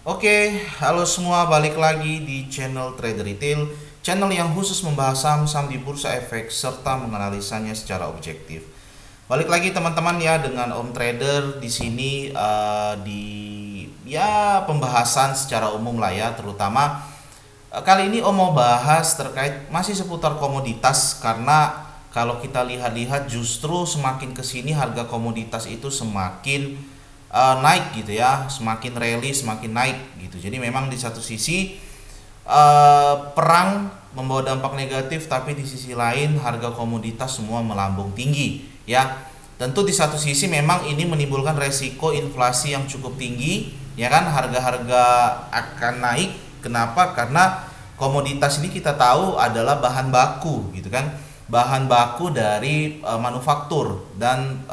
Oke, halo semua, balik lagi di channel Trader Retail, channel yang khusus membahas saham-saham di Bursa Efek serta menganalisanya secara objektif. Balik lagi teman-teman ya dengan Om Trader di sini di ya pembahasan secara umum lah ya, terutama kali ini Om mau bahas terkait masih seputar komoditas karena kalau kita lihat-lihat justru semakin kesini harga komoditas itu semakin naik gitu ya, semakin rally semakin naik gitu. Jadi memang di satu sisi perang membawa dampak negatif, tapi di sisi lain harga komoditas semua melambung tinggi ya. Tentu di satu sisi memang ini menimbulkan resiko inflasi yang cukup tinggi ya kan, harga-harga akan naik. Kenapa? Karena komoditas ini kita tahu adalah bahan baku gitu kan, bahan baku dari manufaktur dan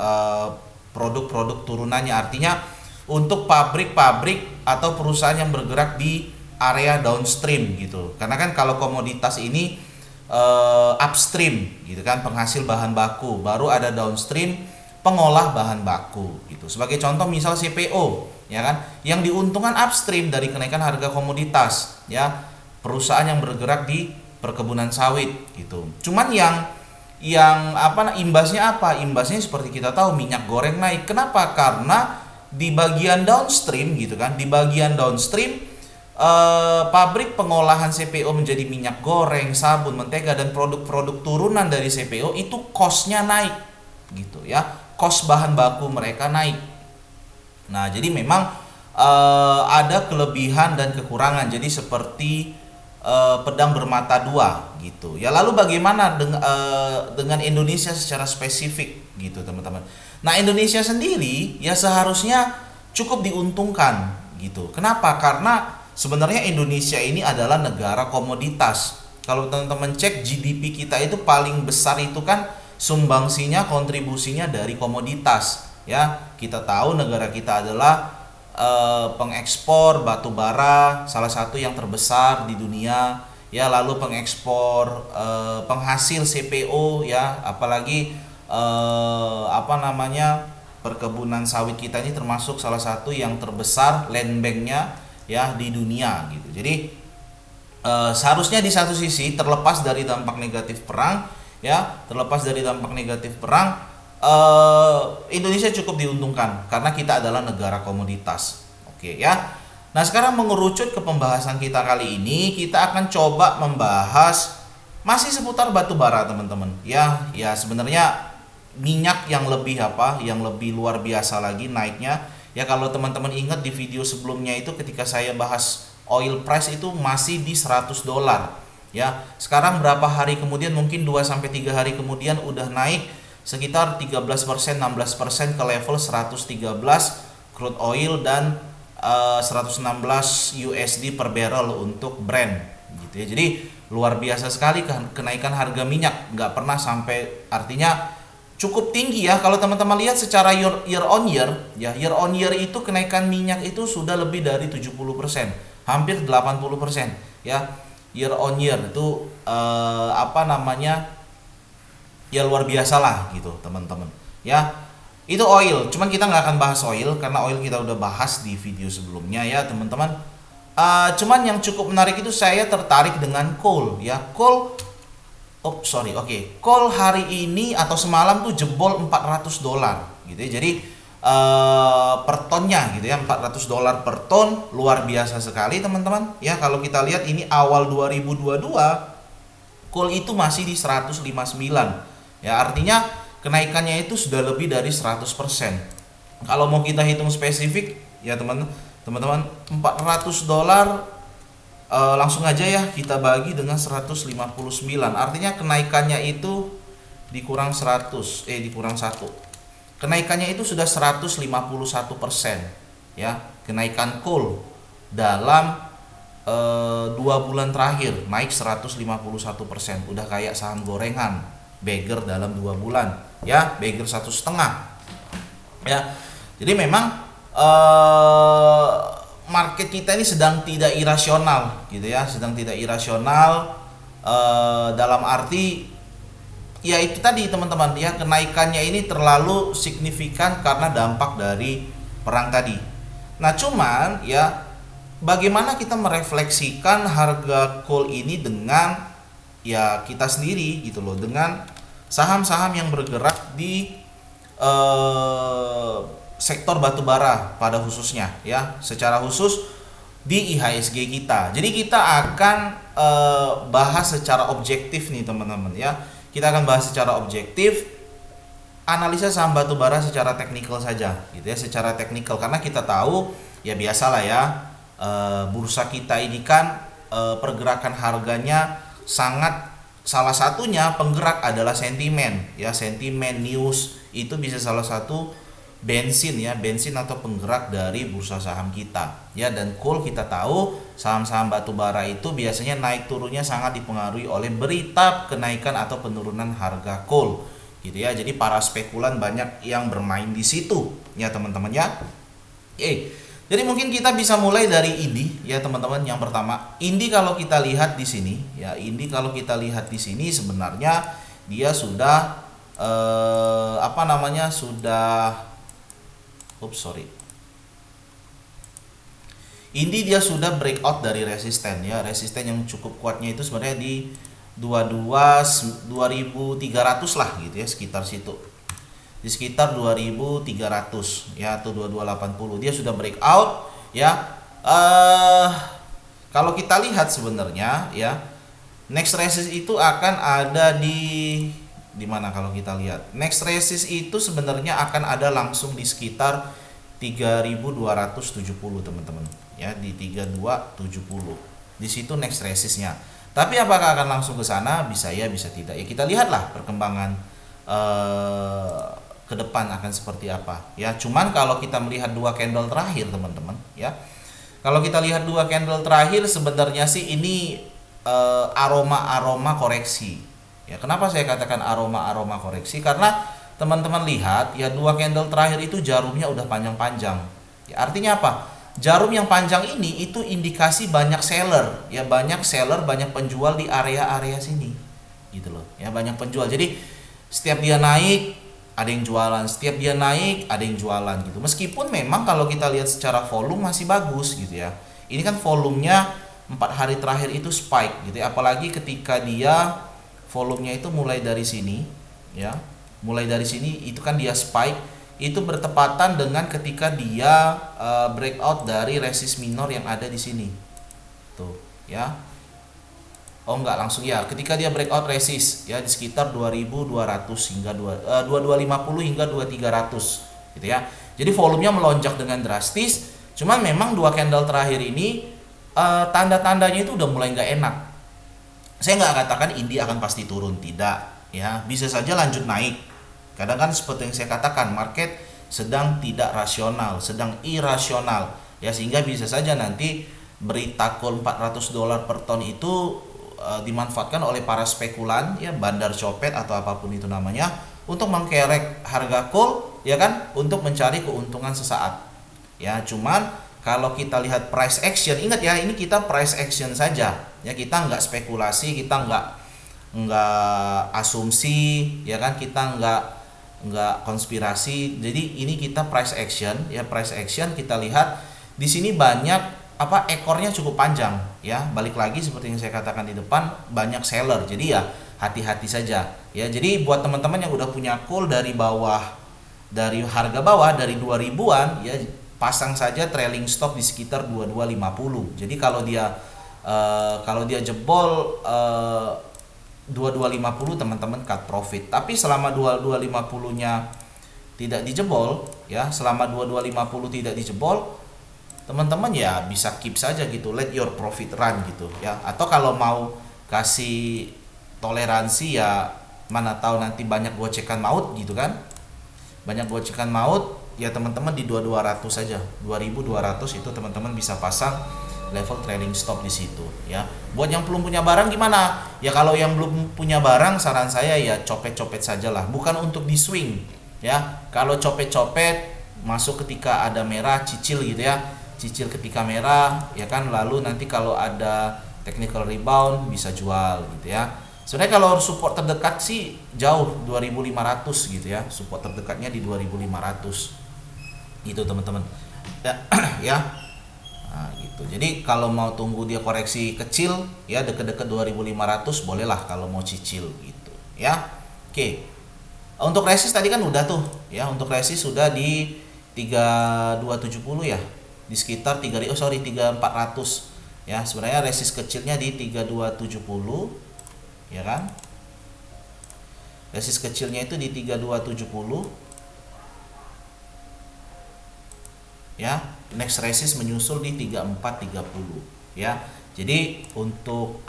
produk-produk turunannya. Artinya untuk pabrik-pabrik atau perusahaan yang bergerak di area downstream gitu. Karena kan kalau komoditas ini upstream gitu kan, penghasil bahan baku, baru ada downstream, pengolah bahan baku gitu. Sebagai contoh misal CPO ya kan, yang diuntungkan upstream dari kenaikan harga komoditas ya, perusahaan yang bergerak di perkebunan sawit gitu. Cuman imbasnya apa? Imbasnya seperti kita tahu minyak goreng naik. Kenapa? Karena di bagian downstream gitu kan, di bagian downstream pabrik pengolahan CPO menjadi minyak goreng, sabun, mentega dan produk-produk turunan dari CPO itu cost-nya naik gitu ya. Cost bahan baku mereka naik. Nah, jadi memang ada kelebihan dan kekurangan. Jadi seperti pedang bermata dua gitu ya. Lalu bagaimana dengan Indonesia secara spesifik gitu teman-teman. Nah, Indonesia sendiri ya seharusnya cukup diuntungkan gitu. Kenapa? Karena sebenarnya Indonesia ini adalah negara komoditas. Kalau teman-teman cek GDP kita itu paling besar itu kan sumbangsinya, kontribusinya dari komoditas ya. Kita tahu negara kita adalah pengekspor batu bara, salah satu yang terbesar di dunia ya. Lalu pengekspor penghasil CPO ya, apalagi perkebunan sawit kita ini termasuk salah satu yang terbesar land banknya ya di dunia gitu. Jadi seharusnya di satu sisi terlepas dari dampak negatif perang ya, Indonesia cukup diuntungkan karena kita adalah negara komoditas. Oke ya. Nah, sekarang mengerucut ke pembahasan kita kali ini, kita akan coba membahas masih seputar batu bara, teman-teman. Ya, sebenarnya minyak yang lebih luar biasa lagi naiknya. Ya, kalau teman-teman ingat di video sebelumnya itu ketika saya bahas oil price itu masih di $100. Ya, sekarang berapa hari kemudian, mungkin 2 sampai 3 hari kemudian udah naik sekitar 13%, 16% ke level 113 crude oil dan 116 USD per barrel untuk Brent gitu ya. Jadi luar biasa sekali kenaikan harga minyak, nggak pernah sampai, artinya cukup tinggi ya. Kalau teman-teman lihat secara year on year ya, year on year itu kenaikan minyak itu sudah lebih dari 70%, hampir 80% ya. Year on year itu ya luar biasa lah gitu teman-teman ya. Itu oil, cuman kita nggak akan bahas oil karena oil kita udah bahas di video sebelumnya ya teman-teman. Cuman yang cukup menarik itu saya tertarik dengan coal ya. Coal hari ini atau semalam tuh jebol $400 gitu ya. Jadi per tonnya gitu ya, $400 per ton, luar biasa sekali teman-teman ya. Kalau kita lihat ini awal 2022 coal itu masih di 159 ya, artinya kenaikannya itu sudah lebih dari 100%. Kalau mau kita hitung spesifik ya teman-teman, $400 langsung aja ya kita bagi dengan 159, artinya kenaikannya itu dikurang 1, kenaikannya itu sudah 151% ya. Kenaikan coal dalam 2 bulan terakhir naik 151%, udah kayak saham gorengan Bagger dalam 2 bulan ya, Bagger 1,5 ya. Jadi memang market kita ini sedang tidak irasional gitu ya, dalam arti ya itu tadi teman-teman ya, kenaikannya ini terlalu signifikan karena dampak dari perang tadi. Nah, cuman ya bagaimana kita merefleksikan harga coal ini dengan ya kita sendiri gitu loh, dengan saham-saham yang bergerak di sektor batubara pada khususnya ya, secara khusus di IHSG kita. Jadi kita akan bahas secara objektif nih teman-teman ya. Kita akan bahas secara objektif analisa saham batubara secara teknikal saja gitu ya, secara teknikal, karena kita tahu ya biasalah ya, bursa kita ini kan pergerakan harganya sangat, salah satunya penggerak adalah sentimen ya, sentimen news itu bisa salah satu bensin ya, bensin atau penggerak dari bursa saham kita ya. Dan coal kita tahu saham-saham batubara itu biasanya naik turunnya sangat dipengaruhi oleh berita kenaikan atau penurunan harga coal gitu ya. Jadi para spekulan banyak yang bermain di situ ya teman-teman ya. Jadi mungkin kita bisa mulai dari Indi ya teman-teman. Yang pertama, Indi kalau kita lihat di sini ya, Indi kalau kita lihat di sini sebenarnya dia sudah Indi dia sudah breakout dari resisten ya. Resisten yang cukup kuatnya itu sebenarnya di 2300 lah gitu ya, sekitar situ. Di sekitar 2300 ya, atau 2280 dia sudah breakout ya. Kalau kita lihat sebenarnya ya, next resist itu akan ada di mana. Kalau kita lihat next resist itu sebenarnya akan ada langsung di sekitar 3270 teman-teman ya, di 3270 di situ next resistnya. Tapi apakah akan langsung ke sana? Bisa ya, bisa tidak ya. Kita lihatlah perkembangan ke depan akan seperti apa ya. Cuman kalau kita melihat dua candle terakhir teman-teman ya, kalau kita lihat dua candle terakhir sebenarnya sih ini aroma koreksi ya. Kenapa saya katakan aroma koreksi? Karena teman-teman lihat ya, dua candle terakhir itu jarumnya udah panjang-panjang ya. Artinya apa? Jarum yang panjang ini itu indikasi banyak seller ya, banyak seller, banyak penjual di area-area sini gitu loh ya, banyak penjual. Jadi setiap dia naik ada yang jualan, setiap dia naik ada yang jualan gitu. Meskipun memang kalau kita lihat secara volume masih bagus gitu ya. Ini kan volumenya 4 hari terakhir itu spike gitu ya. Apalagi ketika dia volumenya itu mulai dari sini ya. Mulai dari sini itu kan dia spike, itu bertepatan dengan ketika dia breakout dari resist minor yang ada di sini. Tuh ya. Oh enggak, langsung ya, ketika dia breakout resist ya di sekitar 2200 hingga 2250 hingga 2300 gitu ya. Jadi volumenya melonjak dengan drastis. Cuman memang dua candle terakhir ini tanda-tandanya itu udah mulai nggak enak. Saya nggak katakan Indi akan pasti turun, tidak ya, bisa saja lanjut naik. Kadang kan seperti yang saya katakan, market sedang tidak rasional, sedang irasional ya, sehingga bisa saja nanti berita coal $400 per ton itu dimanfaatkan oleh para spekulan ya, bandar copet atau apapun itu namanya, untuk mengkerek harga coal ya kan, untuk mencari keuntungan sesaat ya. Cuman kalau kita lihat price action, ingat ya, ini kita price action saja ya, kita nggak spekulasi, kita nggak asumsi ya kan, kita nggak konspirasi. Jadi ini kita price action ya, price action. Kita lihat di sini banyak ekornya cukup panjang ya. Balik lagi seperti yang saya katakan di depan, banyak seller. Jadi ya hati-hati saja ya. Jadi buat teman-teman yang udah punya coal dari bawah, dari harga bawah, dari 2000-an ya, pasang saja trailing stop di sekitar 2250. Jadi kalau dia jebol 2250 teman-teman cut profit. Tapi selama 2250-nya tidak dijebol ya, selama 2250 tidak dijebol, teman-teman ya bisa keep saja gitu, let your profit run gitu ya. Atau kalau mau kasih toleransi ya, mana tahu nanti banyak gocekan maut gitu kan, banyak gocekan maut ya, teman-teman di 2200 saja, 2200 itu teman-teman bisa pasang level trailing stop di situ ya. Buat yang belum punya barang gimana ya? Kalau yang belum punya barang, saran saya ya copet-copet sajalah, bukan untuk di swing ya. Kalau copet-copet masuk ketika ada merah, cicil gitu ya, cicil ketika merah ya kan, lalu nanti kalau ada technical rebound bisa jual gitu ya. Sebenarnya kalau support terdekat sih jauh 2500 gitu ya, support terdekatnya di 2500 gitu teman-teman ya. Ya nah, gitu. gitu. Jadi kalau mau tunggu dia koreksi kecil ya deket-deket 2.500 bolehlah kalau mau cicil gitu ya. Oke. Untuk resist tadi kan udah tuh ya, untuk resist sudah di 3270 ya. Di sekitar 3400 ya. Sebenarnya resist kecilnya di 3270 ya kan. Resist kecilnya itu di 3270 ya. Next resist menyusul di 3430 ya. Jadi untuk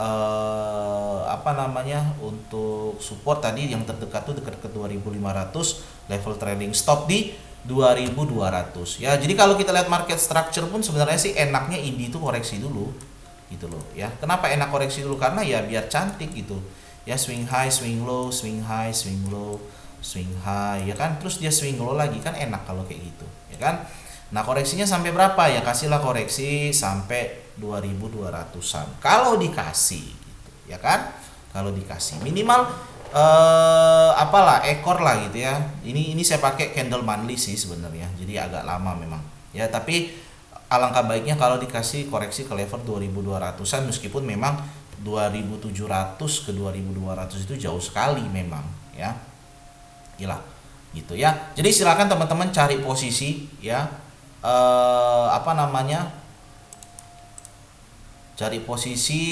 untuk support tadi yang terdekat tuh dekat-dekat 2500, level trailing stop di 2200 ya. Jadi kalau kita lihat market structure pun sebenarnya sih enaknya Indi itu koreksi dulu gitu loh ya. Kenapa enak koreksi dulu? Karena ya biar cantik gitu ya, swing high, swing low, swing high, swing low, swing high ya kan, terus dia swing low lagi kan enak kalau kayak gitu ya kan. Nah koreksinya sampai berapa ya, kasihlah koreksi sampai 2200-an kalau dikasih gitu ya kan. Kalau dikasih minimal ekor lah gitu ya. Ini saya pakai candle monthly sih sebenarnya, jadi agak lama memang ya, tapi alangkah baiknya kalau dikasih koreksi ke level 2200-an, meskipun memang 2700 ke 2200 itu jauh sekali memang ya. Gila gitu ya. Jadi silakan teman-teman cari posisi ya, cari posisi,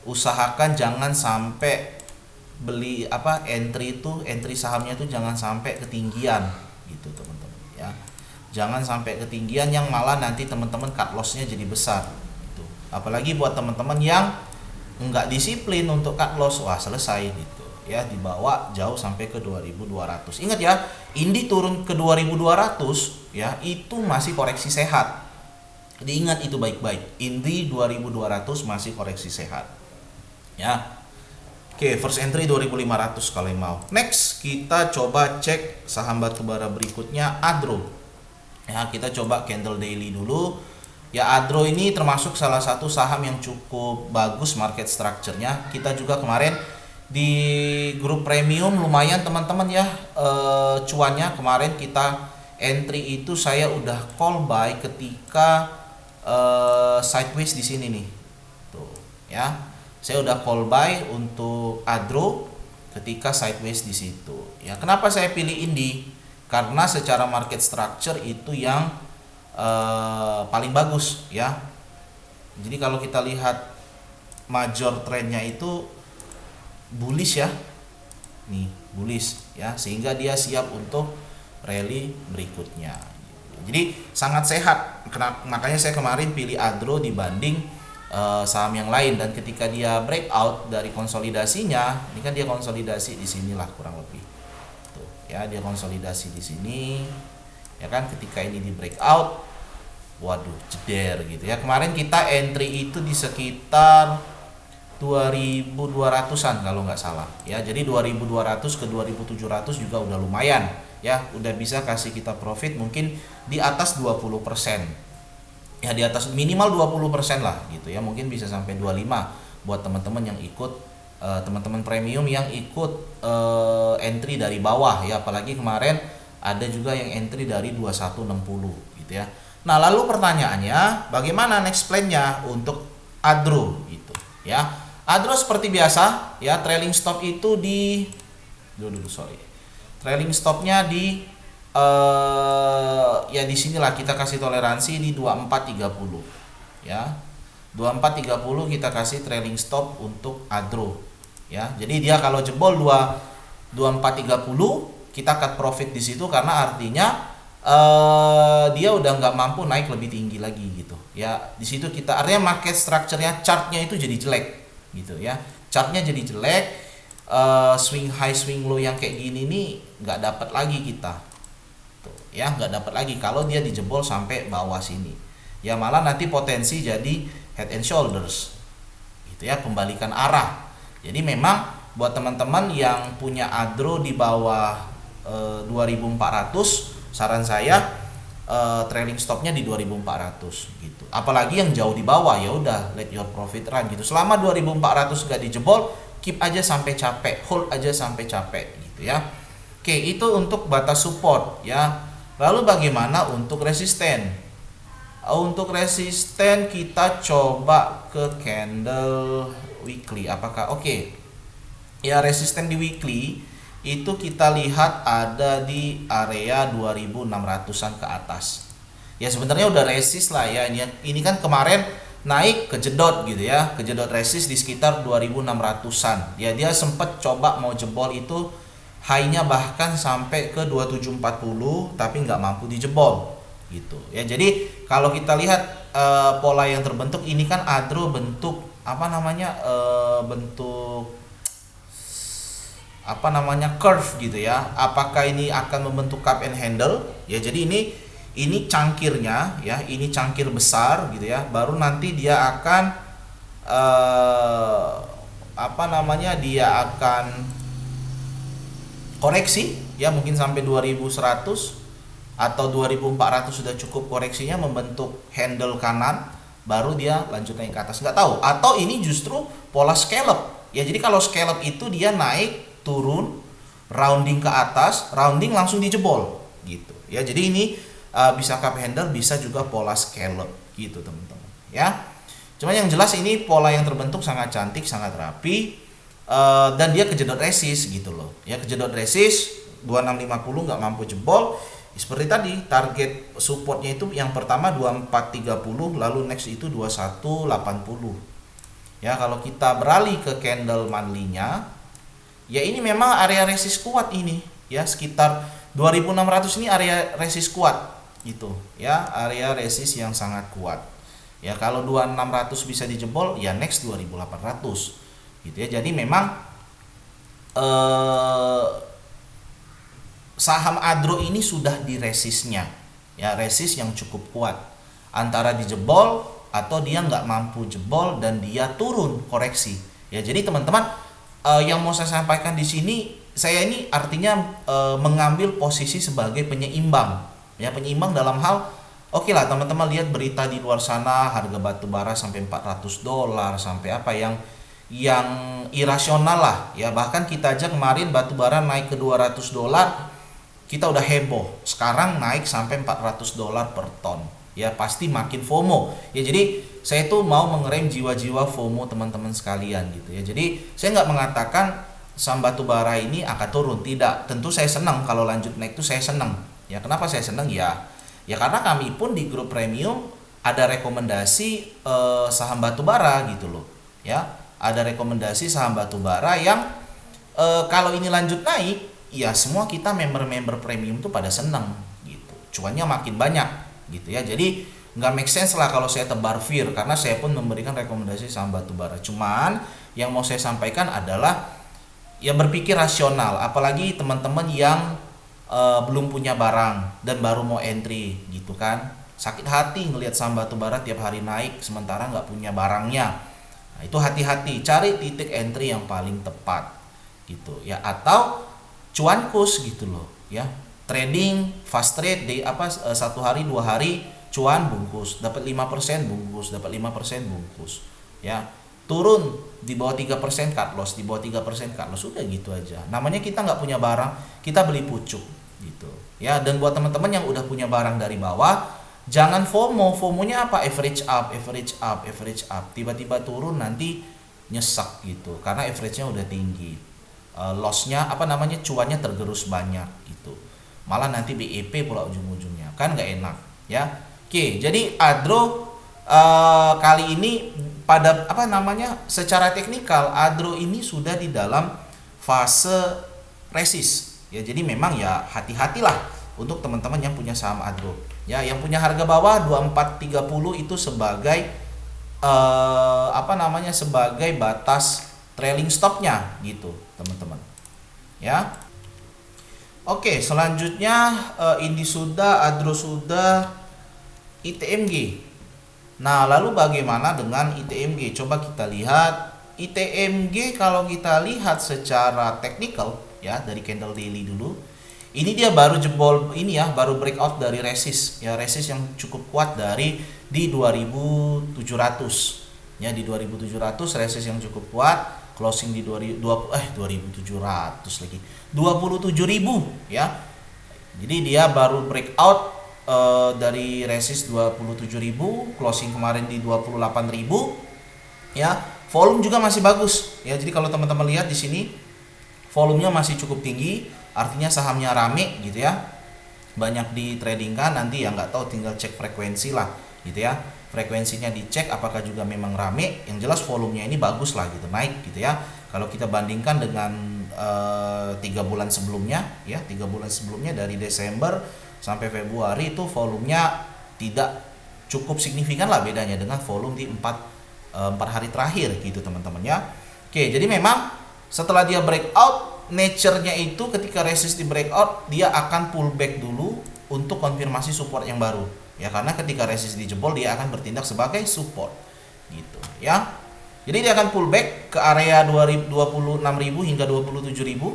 usahakan jangan sampai beli entry sahamnya itu jangan sampai ketinggian gitu teman-teman ya. Jangan sampai ketinggian yang malah nanti teman-teman cut loss-nya jadi besar gitu. Apalagi buat teman-teman yang enggak disiplin untuk cut loss, wah selesai gitu ya, dibawa jauh sampai ke 2200. Ingat ya, Indi turun ke 2200 ya, itu masih koreksi sehat. Diingat itu baik-baik. Indi 2200 masih koreksi sehat. Ya. Oke, first entry 2500 kalau yang mau. Next, kita coba cek saham batubara berikutnya, Adro. Ya, kita coba candle daily dulu. Ya, Adro ini termasuk salah satu saham yang cukup bagus market structure-nya. Kita juga kemarin di grup premium lumayan teman-teman ya, cuannya kemarin kita entry itu saya udah call buy ketika sideways di sini nih. Tuh, ya. Saya udah call buy untuk Adro ketika sideways di situ. Ya, kenapa saya pilih Indi? Karena secara market structure itu yang paling bagus ya. Jadi kalau kita lihat major trendnya itu bullish ya. Nih, bullish ya, sehingga dia siap untuk rally berikutnya. Jadi sangat sehat. Makanya saya kemarin pilih Adro dibanding saham yang lain, dan ketika dia breakout dari konsolidasinya, ini kan dia konsolidasi di sinilah kurang lebih. Tuh, ya, dia konsolidasi di sini. Ya kan, ketika ini di breakout, waduh, jeder gitu ya. Kemarin kita entry itu di sekitar 2200-an kalau nggak salah. Ya, jadi 2200 ke 2700 juga udah lumayan ya, udah bisa kasih kita profit mungkin di atas 20%. Ya, di atas minimal 20% lah gitu ya, mungkin bisa sampai 25 buat teman-teman yang ikut, teman-teman premium yang ikut entry dari bawah ya. Apalagi kemarin ada juga yang entry dari 2160 gitu ya. Nah, lalu pertanyaannya bagaimana next plan-nya untuk Adro gitu ya. Adro seperti biasa ya, trailing stop itu di trailing stopnya di ya di sinilah kita kasih toleransi di 2430 ya. 2430 kita kasih trailing stop untuk Adro ya. Jadi dia kalau jebol 2430 kita cut profit di situ, karena artinya dia udah nggak mampu naik lebih tinggi lagi gitu ya. Di situ kita artinya market structure-nya, chartnya itu jadi jelek gitu ya. Chartnya jadi jelek, swing high swing low yang kayak gini nih nggak dapat lagi kita ya, nggak dapat lagi kalau dia dijebol sampai bawah sini ya. Malah nanti potensi jadi head and shoulders gitu ya, pembalikan arah. Jadi memang buat teman-teman yang punya Adro di bawah 2400, saran saya trailing stopnya di 2400 gitu. Apalagi yang jauh di bawah, ya udah let your profit run gitu. Selama 2400 nggak dijebol, keep aja sampai capek, hold aja sampai capek gitu ya. Oke, itu untuk batas support ya. Lalu bagaimana untuk resisten? Untuk resisten kita coba ke candle weekly. Apakah oke? Ya, resisten di weekly itu kita lihat ada di area 2600-an ke atas. Ya sebenarnya udah resist lah ya. Ini kan kemarin naik kejedot gitu ya. Kejedot resist di sekitar 2600-an. Ya dia sempat coba mau jebol itu, high-nya bahkan sampai ke 2740 tapi nggak mampu dijebol gitu ya. Jadi kalau kita lihat pola yang terbentuk ini kan adro bentuk curve gitu ya. Apakah ini akan membentuk cup and handle ya. Jadi ini cangkirnya ya, ini cangkir besar gitu ya. Baru nanti dia akan dia akan koreksi ya, mungkin sampai 2100 atau 2400 sudah cukup koreksinya, membentuk handle kanan, baru dia lanjut naik ke atas, nggak tahu. Atau ini justru pola scallop ya. Jadi kalau scallop itu dia naik turun rounding ke atas, rounding langsung dijebol gitu ya. Jadi ini bisa cup handle, bisa juga pola scallop gitu teman-teman ya. Cuma yang jelas ini pola yang terbentuk sangat cantik, sangat rapi, dan dia kejedot resist gitu loh ya. Kejedot resist 2650 nggak mampu jebol. Seperti tadi target supportnya itu yang pertama 2430, lalu next itu 2180 ya. Kalau kita beralih ke candle monthly-nya ya, ini memang area resist kuat ini ya, sekitar 2600 ini area resist kuat gitu ya, area resist yang sangat kuat ya. Kalau 2600 bisa dijebol ya, next 2800 gitu ya. Jadi memang saham adro ini sudah di resistnya ya, resist yang cukup kuat, antara dijebol atau dia nggak mampu jebol dan dia turun koreksi ya. Jadi teman-teman, yang mau saya sampaikan di sini, saya ini artinya mengambil posisi sebagai penyeimbang ya. Penyeimbang dalam hal oke lah teman-teman lihat berita di luar sana, harga batu bara sampai $400, sampai apa yang irasional lah ya. Bahkan kita aja kemarin batu bara naik ke $200 kita udah heboh, sekarang naik sampai $400 per ton ya, pasti makin FOMO ya. Jadi saya tuh mau mengerem jiwa-jiwa FOMO teman-teman sekalian gitu ya. Jadi saya nggak mengatakan saham batu bara ini akan turun, tidak. Tentu saya senang kalau lanjut naik tuh, saya senang ya. Kenapa saya senang ya karena kami pun di grup premium ada rekomendasi saham batu bara gitu loh ya. Ada rekomendasi saham batu bara yang kalau ini lanjut naik ya, semua kita member-member premium tuh pada seneng gitu, cuannya makin banyak gitu ya. Jadi nggak make sense lah kalau saya tebar fear, karena saya pun memberikan rekomendasi saham batu bara. Cuman yang mau saya sampaikan adalah ya berpikir rasional, apalagi teman-teman yang belum punya barang dan baru mau entry gitu kan. Sakit hati ngelihat saham batu bara tiap hari naik sementara nggak punya barangnya. Nah, itu hati-hati, cari titik entry yang paling tepat gitu ya. Atau cuankus gitu loh ya, trading fast trade di satu hari 2 hari cuan bungkus, dapat 5% bungkus, dapat 5% bungkus ya. Turun di bawah 3% cut loss, di bawah 3% cut loss, udah gitu aja. Namanya kita nggak punya barang, kita beli pucuk gitu ya. Dan buat teman-teman yang udah punya barang dari bawah, jangan FOMO. FOMO-nya apa? Average up, average up, average up, tiba-tiba turun nanti nyesek gitu karena average-nya udah tinggi. Loss-nya cuannya tergerus banyak gitu, malah nanti BEP pula ujung-ujungnya, kan nggak enak ya. Oke, jadi adro kali ini pada secara teknikal adro ini sudah di dalam fase resist ya. Jadi memang ya hati-hatilah untuk teman-teman yang punya saham adro ya, yang punya harga bawah 2430 itu sebagai sebagai batas trailing stopnya gitu teman-teman ya. Oke, selanjutnya ini sudah, adro sudah, ITMG. Nah lalu bagaimana dengan ITMG? Coba kita lihat ITMG. Kalau kita lihat secara teknikal ya, dari candle daily dulu, ini dia baru jebol ini ya, baru breakout dari resist ya, resist yang cukup kuat dari di 2700 ya. Di 2700 resist yang cukup kuat, closing di 2700 lagi, 27.000 ya. Jadi dia baru breakout dari resist 27.000, closing kemarin di 28.000 ya. Volume juga masih bagus ya. Jadi kalau teman-teman lihat di sini volumenya masih cukup tinggi, artinya sahamnya rame gitu ya. Banyak ditradingkan, nanti ya nggak tahu, tinggal cek frekuensi lah gitu ya. Frekuensinya dicek apakah juga memang rame. Yang jelas volumenya ini bagus lah gitu, naik gitu ya. Kalau kita bandingkan dengan 3 bulan sebelumnya ya, 3 bulan sebelumnya dari Desember sampai Februari itu volumenya tidak cukup signifikan lah bedanya dengan volume di 4 hari terakhir gitu teman-teman ya. Oke, jadi memang setelah dia breakout, nature-nya itu ketika resist di breakout dia akan pullback dulu untuk konfirmasi support yang baru ya, karena ketika resist dijebol dia akan bertindak sebagai support gitu ya. Jadi dia akan pullback ke area 26.000 hingga 27.000.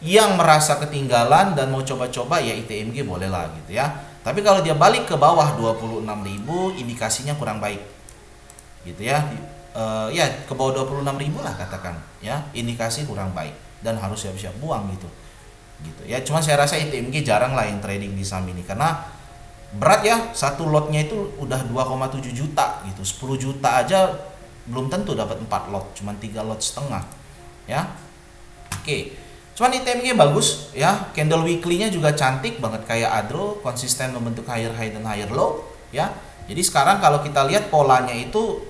Yang merasa ketinggalan dan mau coba-coba ya ITMG boleh lah gitu ya. Tapi kalau dia balik ke bawah 26.000 indikasinya kurang baik gitu ya. Ya ke bawah 26.000 lah katakan ya, indikasi kurang baik dan harus siap-siap buang gitu ya. Cuma saya rasa ITMG jarang lah yang trading di saham ini karena berat ya, satu lotnya itu udah 2,7 juta gitu. 10 juta aja belum tentu dapat 4 lot, cuma 3 lot setengah ya. Oke, cuman ITMG bagus ya, candle weekly-nya juga cantik banget kayak Adro, konsisten membentuk higher high dan higher low ya. Jadi sekarang kalau kita lihat polanya itu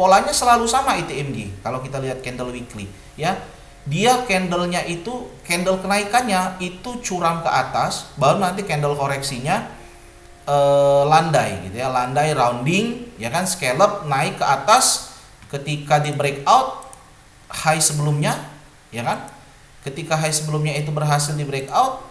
polanya selalu sama ITMG. Kalau kita lihat candle weekly ya, dia candlenya itu, candle kenaikannya itu curam ke atas, baru nanti candle koreksinya landai gitu ya, landai rounding ya kan, scallop naik ke atas ketika di breakout high sebelumnya ya kan. Ketika high sebelumnya itu berhasil di breakout,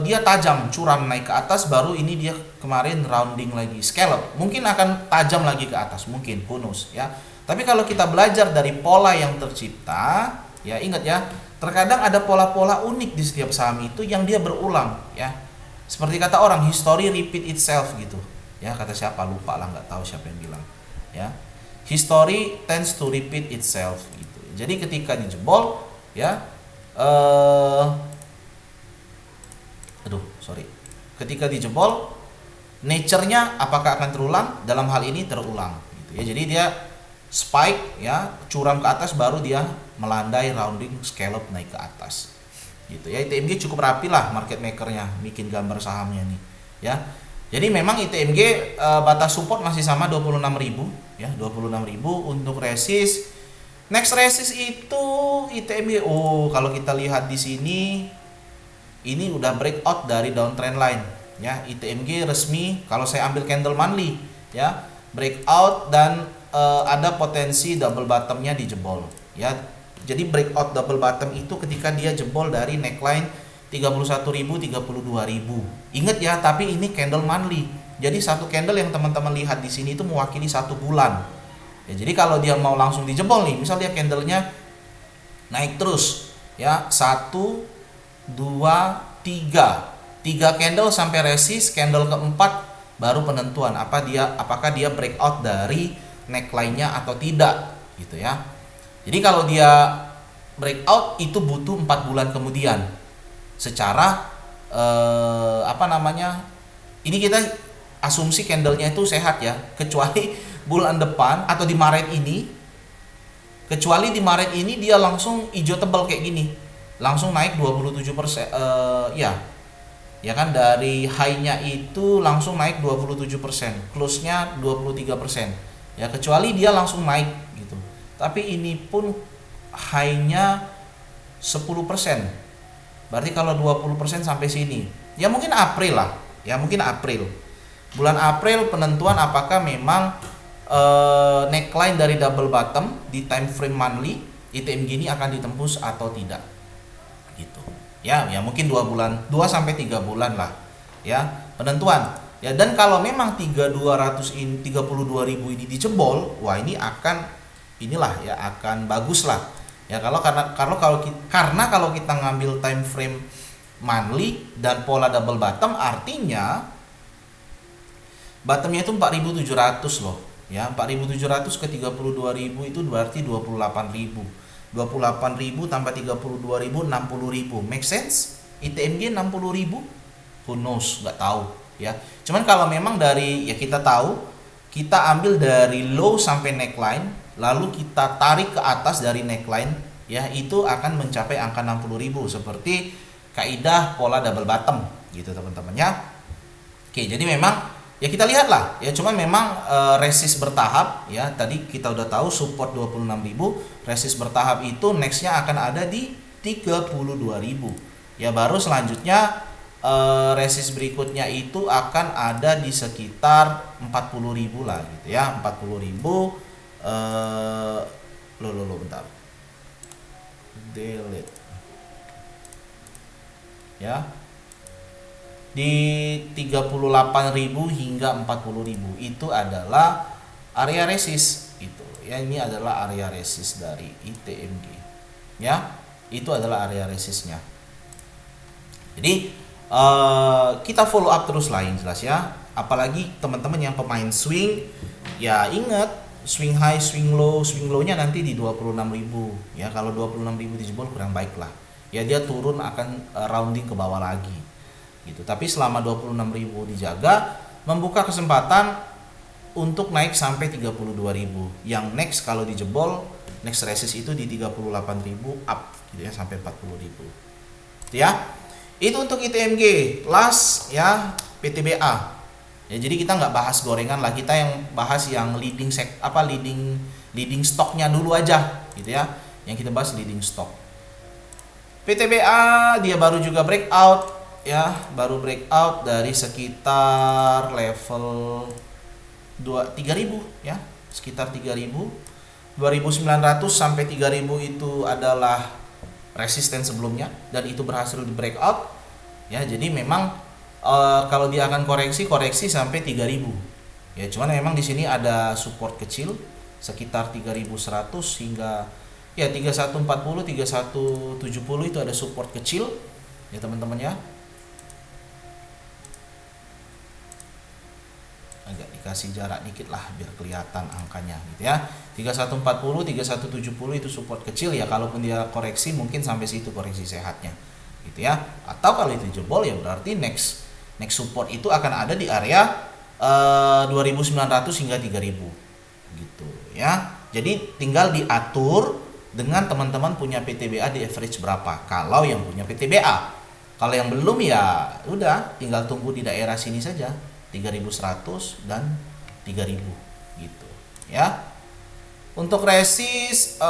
dia tajam curam naik ke atas, baru ini dia kemarin rounding lagi scallop, mungkin akan tajam lagi ke atas, mungkin who knows ya. Tapi kalau kita belajar dari pola yang tercipta ya, ingat ya, terkadang ada pola-pola unik di setiap saham itu yang dia berulang ya. Seperti kata orang, history repeat itself gitu ya, kata siapa lupa lah, nggak tahu siapa yang bilang ya, history tends to repeat itself gitu. Jadi ketika dijebol ya, ketika dijebol nature-nya apakah akan terulang? Dalam hal ini terulang gitu ya. Jadi dia spike ya, curam ke atas, baru dia melandai rounding scallop naik ke atas gitu ya. ITMG cukup rapi lah market makernya bikin gambar sahamnya nih ya. Jadi memang ITMG batas support masih sama 26.000 ya, 26.000 untuk resist. Next resist itu ITMG, kalau kita lihat di sini ini udah breakout dari downtrend line ya. ITMG resmi kalau saya ambil candle monthly ya, breakout dan ada potensi double bottomnya dijebol ya. Jadi breakout double bottom itu ketika dia jebol dari neckline 31.000 32.000. Ingat ya, tapi ini candle monthly. Jadi satu candle yang teman-teman lihat di sini itu mewakili 1 bulan. Ya, jadi kalau dia mau langsung dijebol nih, misal dia candlenya naik terus ya, 1 2 3 candle sampai resist, candle keempat baru penentuan apakah dia breakout dari neckline-nya atau tidak gitu ya. Jadi kalau dia breakout itu butuh 4 bulan kemudian. Secara ini kita asumsi candlenya itu sehat ya, kecuali bulan depan atau di Maret ini. Kecuali di Maret ini dia langsung hijau tebal kayak gini, langsung naik 27%, ya kan, dari high-nya itu langsung naik 27%, close-nya 23% ya, kecuali dia langsung naik gitu. Tapi ini pun high-nya 10%, berarti kalau 20% sampai sini ya mungkin April lah ya, mungkin bulan April penentuan apakah memang neckline dari double bottom di time frame monthly ITMG ini akan ditembus atau tidak gitu ya. Ya mungkin 2 sampai 3 bulan lah ya penentuan ya. Dan kalau memang 32.000 ini dijebol, wah ini akan akan bagus lah ya. Karena kalau kita ngambil time frame monthly dan pola double bottom, artinya bottomnya itu 4.700 loh ya. 4.700 ke 32.000 itu berarti 28.000 tambah 32.000 60.000, make sense? ITMG 60.000 who knows, nggak tahu ya. Cuman kalau memang dari ya kita tahu, kita ambil dari low sampai neckline, lalu kita tarik ke atas dari neckline ya, itu akan mencapai angka 60.000 seperti kaidah pola double bottom gitu teman-teman ya. Oke, jadi memang ya kita lihatlah ya, cuman memang resist bertahap ya. Tadi kita udah tahu support 26.000, resist bertahap itu nextnya akan ada di 32.000 ya. Baru selanjutnya resist berikutnya itu akan ada di sekitar 40.000 lah gitu ya. 40.000 bentar, delete ya, di 38.000 hingga 40.000 itu adalah area resist itu ya. Ini adalah area resist dari ITMG ya, itu adalah area resistnya. Jadi kita follow up terus lah yang jelas ya. Apalagi teman-teman yang pemain swing ya, ingat swing high, swing low-nya nanti di 26.000 ya. Kalau 26.000 dijebol kurang baik lah ya, dia turun akan rounding ke bawah lagi gitu. Tapi selama 26.000 dijaga, membuka kesempatan untuk naik sampai 32.000. Yang next kalau dijebol, next resist itu di 38.000 up gitu ya, sampai 40.000. Gitu ya. Itu untuk ITMG. Last ya, PTBA. Ya, jadi kita nggak bahas gorengan lah, kita yang bahas yang leading stocknya dulu aja gitu ya. Yang kita bahas leading stock. PTBA dia baru juga breakout ya, baru breakout dari sekitar level 3.000 ya, sekitar 3.000, 2.900 sampai 3.000 itu adalah resisten sebelumnya dan itu berhasil di breakout ya. Jadi memang kalau dia akan koreksi sampai 3.000 ya. Cuman memang di sini ada support kecil sekitar 3.100 hingga ya 3140, 3170 itu ada support kecil ya teman-teman ya. Agak dikasih jarak dikit lah biar kelihatan angkanya gitu ya. 3140, 3170 itu support kecil ya. Kalaupun dia koreksi mungkin sampai situ koreksi sehatnya gitu ya. Atau kalau itu jebol ya berarti next support itu akan ada di area 2.900 hingga 3.000 gitu ya. Jadi tinggal diatur dengan teman-teman punya PTBA di average berapa. Kalau yang punya PTBA, kalau yang belum ya udah tinggal tunggu di daerah sini saja, 3.100 dan 3.000 gitu ya. Untuk resist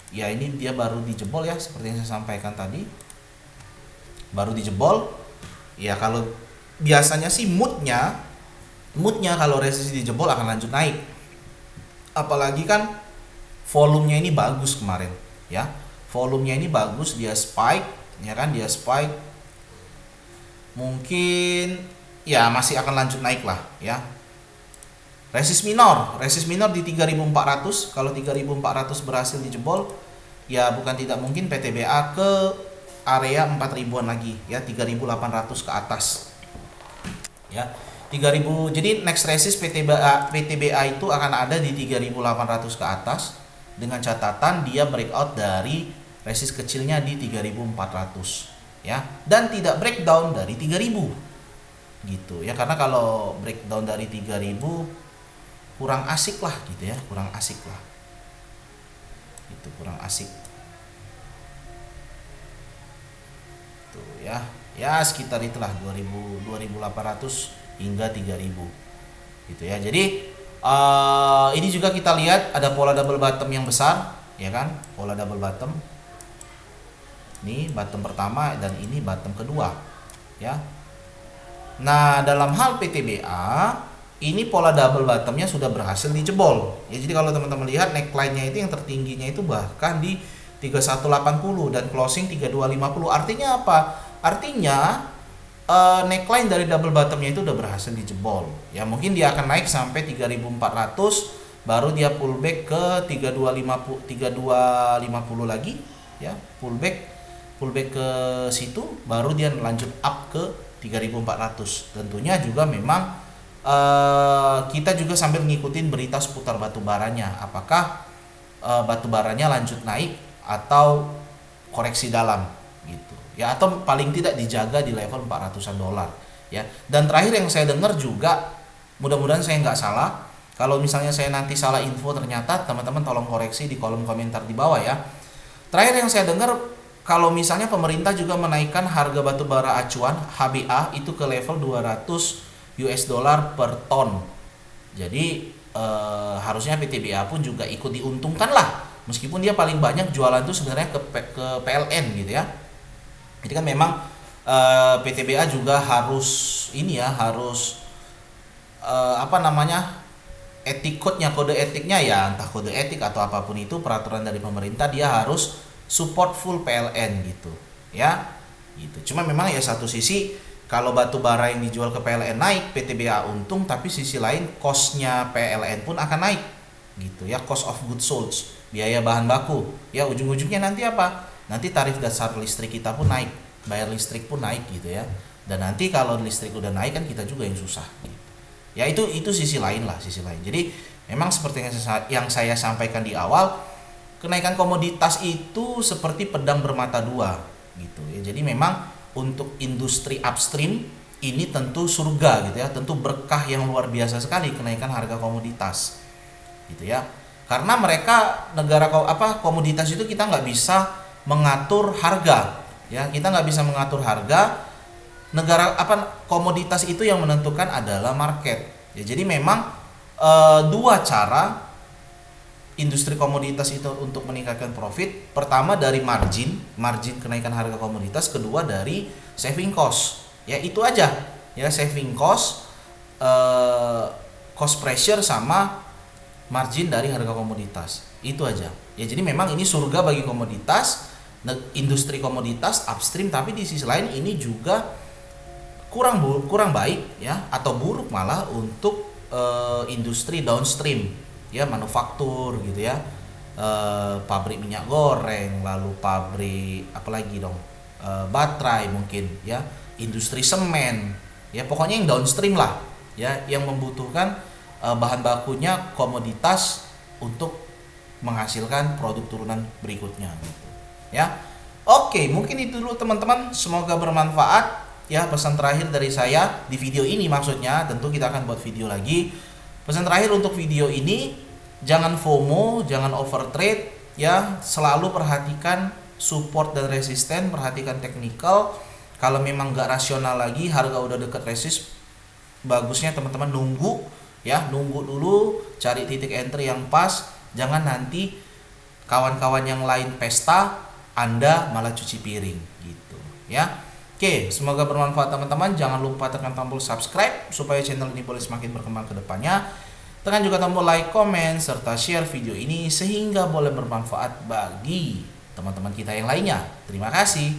ya ini dia baru dijebol ya, seperti yang saya sampaikan tadi, baru dijebol ya. Kalau biasanya sih moodnya kalau resist dijebol akan lanjut naik, apalagi kan volumenya ini bagus kemarin ya, volumenya ini bagus, dia spike ya kan, dia spike mungkin ya masih akan lanjut naik lah ya. Resist minor di 3.400. Kalau 3.400 berhasil dijebol ya bukan tidak mungkin PTBA ke area 4.000-an lagi ya, 3.800 ke atas ya. 3.000, jadi next resist PTBA itu akan ada di 3.800 ke atas dengan catatan dia breakout dari resist kecilnya di 3.400 ya, dan tidak breakdown dari 3.000 gitu ya. Karena kalau breakdown dari 3.000 kurang asik lah gitu ya, kurang asik lah itu, kurang asik tuh ya. Ya sekitar itulah 2.800 hingga 3.000 gitu ya. Jadi ini juga kita lihat ada pola double bottom yang besar ya kan, pola double bottom. Ini bottom pertama dan ini bottom kedua ya. Nah dalam hal PTBA ini pola double bottomnya sudah berhasil dijebol ya. Jadi kalau teman-teman lihat neckline-nya itu yang tertingginya itu bahkan di 3180 dan closing 3250. Artinya apa? Artinya neckline dari double bottomnya itu udah berhasil dijebol ya. Mungkin dia akan naik sampai 3.400 baru dia pullback ke 3250 lagi ya, pullback ke situ baru dia lanjut up ke 3.400. Tentunya juga memang kita juga sambil ngikutin berita seputar batu baranya, apakah batu baranya lanjut naik atau koreksi dalam gitu ya, atau paling tidak dijaga di level 400-an dolar ya. Dan terakhir yang saya dengar juga, mudah-mudahan saya nggak salah, kalau misalnya saya nanti salah info ternyata teman-teman tolong koreksi di kolom komentar di bawah ya. Terakhir yang saya dengar, kalau misalnya pemerintah juga menaikkan harga batu bara acuan HBA itu ke level 200 US dollar per ton. Jadi harusnya PTBA pun juga ikut diuntungkan lah, meskipun dia paling banyak jualan itu sebenarnya ke PLN gitu ya. Jadi kan memang PTBA juga harus ini ya, harus kode etiknya ya, entah kode etik atau apapun itu peraturan dari pemerintah, dia harus support full PLN gitu ya, gitu. Cuma memang ya satu sisi kalau batu bara yang dijual ke PLN naik, PTBA untung, tapi sisi lain cost-nya PLN pun akan naik gitu ya, cost of goods sold, biaya bahan baku ya, ujung-ujungnya nanti apa, nanti tarif dasar listrik kita pun naik, bayar listrik pun naik gitu ya. Dan nanti kalau listrik udah naik kan kita juga yang susah gitu. Ya itu sisi lain lah, sisi lain. Jadi memang seperti yang saya sampaikan di awal, kenaikan komoditas itu seperti pedang bermata dua gitu ya. Jadi memang untuk industri upstream ini tentu surga gitu ya, tentu berkah yang luar biasa sekali kenaikan harga komoditas gitu ya. Karena mereka komoditas itu kita nggak bisa mengatur harga ya, kita nggak bisa mengatur harga. Komoditas itu yang menentukan adalah market ya. Jadi memang dua cara industri komoditas itu untuk meningkatkan profit. Pertama dari margin kenaikan harga komoditas, kedua dari saving cost ya, itu aja ya, saving cost, cost pressure sama margin dari harga komoditas, itu aja ya. Jadi memang ini surga bagi komoditas, industri komoditas upstream, tapi di sisi lain ini juga kurang baik ya, atau buruk malah untuk industri downstream ya, manufaktur gitu ya, pabrik minyak goreng, lalu pabrik apalagi dong, baterai mungkin ya, industri semen ya, pokoknya yang downstream lah ya, yang membutuhkan bahan bakunya komoditas untuk menghasilkan produk turunan berikutnya gitu ya. Oke, mungkin itu dulu teman-teman, semoga bermanfaat ya. Pesan terakhir dari saya di video ini, maksudnya tentu kita akan buat video lagi. Pesan terakhir untuk video ini, jangan FOMO, jangan overtrade ya, selalu perhatikan support dan resisten, perhatikan technical. Kalau memang nggak rasional lagi, harga udah deket resist, bagusnya teman-teman nunggu ya, nunggu dulu, cari titik entry yang pas. Jangan nanti kawan-kawan yang lain pesta, Anda malah cuci piring gitu ya. Oke, semoga bermanfaat teman-teman. Jangan lupa tekan tombol subscribe supaya channel ini boleh semakin berkembang ke depannya. Tekan juga tombol like, comment, serta share video ini sehingga boleh bermanfaat bagi teman-teman kita yang lainnya. Terima kasih.